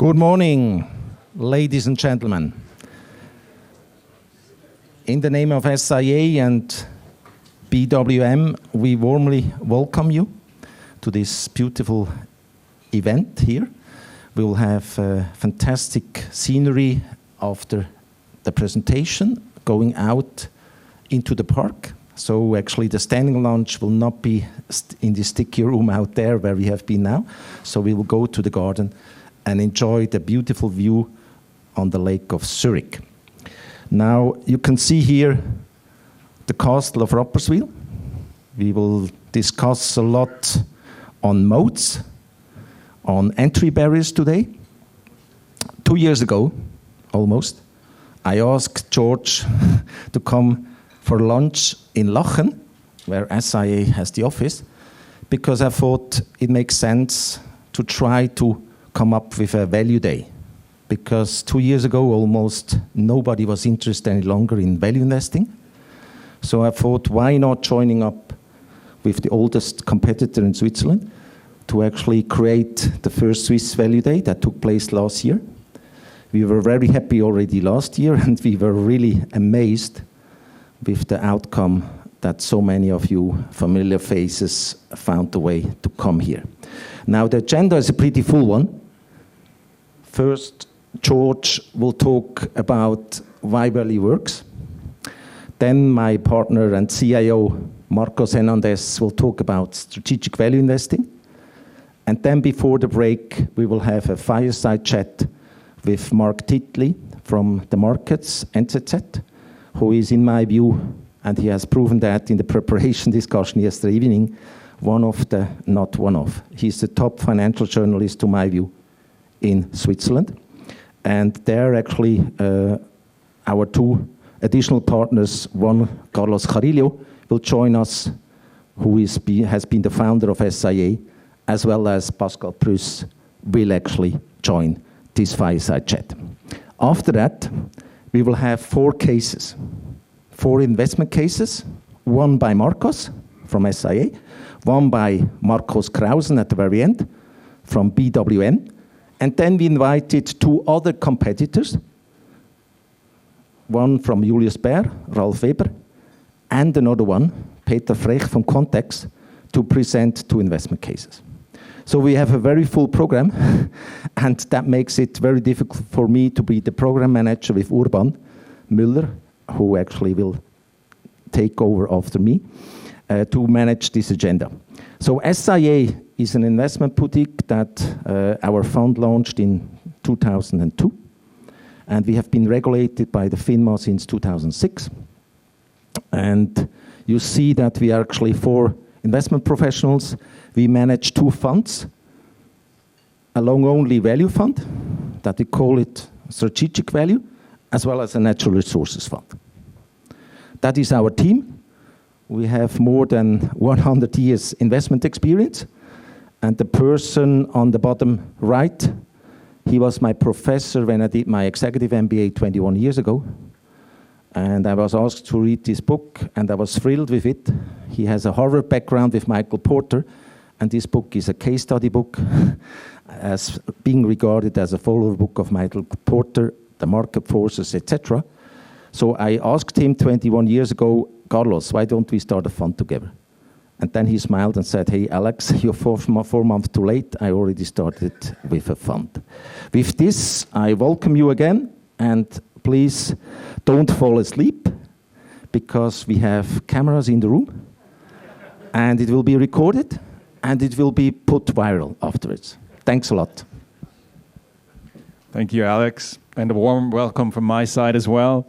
Good morning, ladies and gentlemen. In the name of SIA and BWM, we warmly welcome you to this beautiful event here. We will have fantastic scenery after the presentation, going out into the park. So actually the standing lounge will not be in the sticky room out there where we have been now. So we will go to the garden and enjoy the beautiful view on the lake of Zurich. Now you can see here the castle of Rapperswil. We will discuss a lot on moats, on entry barriers today. 2 years ago, almost, I asked George to come for lunch in Lachen, where SIA has the office, because I thought it makes sense to try to come up with a value day. Because 2 years ago, almost nobody was interested any longer in value investing. So I thought, why not joining up with the oldest competitor in Switzerland to actually create the first Swiss value day that took place last year. We were very happy already last year, and we were really amazed with the outcome that so many of you familiar faces found the way to come here. Now, the agenda is a pretty full one. First, George will talk about why value works. Then my partner and CIO, Marcos Hernandez, will talk about strategic value investing. And then before the break, we will have a fireside chat with Mark Titley from the markets, NZZ, who is, in my view, and he has proven that in the preparation discussion yesterday evening, he's the top financial journalist, to my view, in Switzerland. And there actually our two additional partners, one, Carlos Carillo, will join us, who has been the founder of SIA, as well as Pascal Prus will actually join this fireside chat. After that, we will have 4 cases, 4 investment cases, one by Marcos from SIA, one by Marcos Krausen at the very end from BWM, and then we invited 2 other competitors, one from Julius Baer, Ralf Weber, and another one, Peter Frech from Context, to present 2 investment cases. So we have a very full program, and that makes it very difficult for me to be the program manager with Urban Müller, who actually will take over after me, to manage this agenda. So SIA is an investment boutique that our fund launched in 2002, and we have been regulated by the FINMA since 2006. And you see that we are actually 4 investment professionals. We manage 2 funds, a long-only value fund, that we call it strategic value, as well as a natural resources fund. That is our team. We have more than 100 years investment experience. And the person on the bottom right, he was my professor when I did my executive MBA 21 years ago. And I was asked to read this book, and I was thrilled with it. He has a Harvard background with Michael Porter, and this book is a case study book, as being regarded as a follower book of Michael Porter, the market forces, etc. So I asked him 21 years ago, Carlos, why don't we start a fund together? And then he smiled and said, hey, Alex, you're 4 months too late. I already started with a fund. With this, I welcome you again, and please don't fall asleep, because we have cameras in the room, and it will be recorded, and it will be put viral afterwards. Thanks a lot. Thank you, Alex, and a warm welcome from my side as well.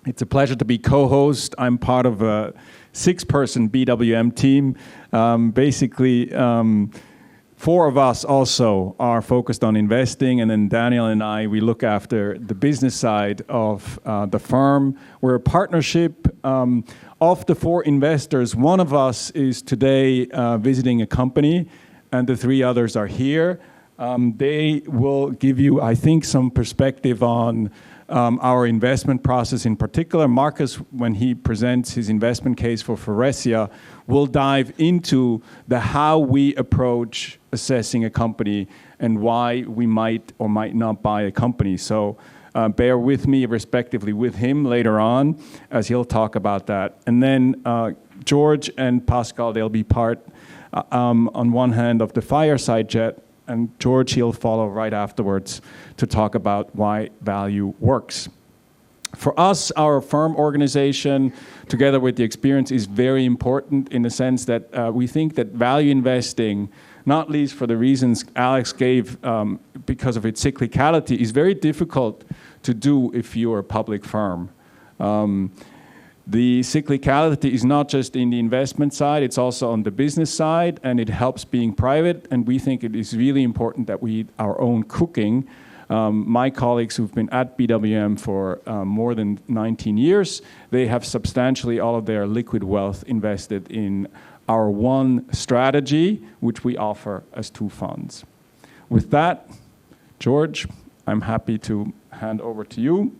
It's a pleasure to be co-host. I'm part of a 6-person BWM team. Basically, 4 of us also are focused on investing, and then Daniel and I, we look after the business side of the firm. We're a partnership. Of the 4 investors, one of us is today visiting a company, and the 3 others are here. They will give you, I think, some perspective on our investment process in particular. Marcus, when he presents his investment case for Faurecia, will dive into the how we approach assessing a company and why we might or might not buy a company. So bear with me, respectively, with him later on, as he'll talk about that. And then George and Pascal, they'll be part, on one hand, of the fireside chat, and George, he'll follow right afterwards to talk about why value works. For us, our firm organization, together with the experience, is very important in the sense that we think that value investing, not least for the reasons Alex gave because of its cyclicality, is very difficult to do if you're a public firm. The cyclicality is not just in the investment side, it's also on the business side, and it helps being private, and we think it is really important that we eat our own cooking. My colleagues who've been at BWM for more than 19 years, they have substantially all of their liquid wealth invested in our one strategy, which we offer as 2 funds. With that, George, I'm happy to hand over to you.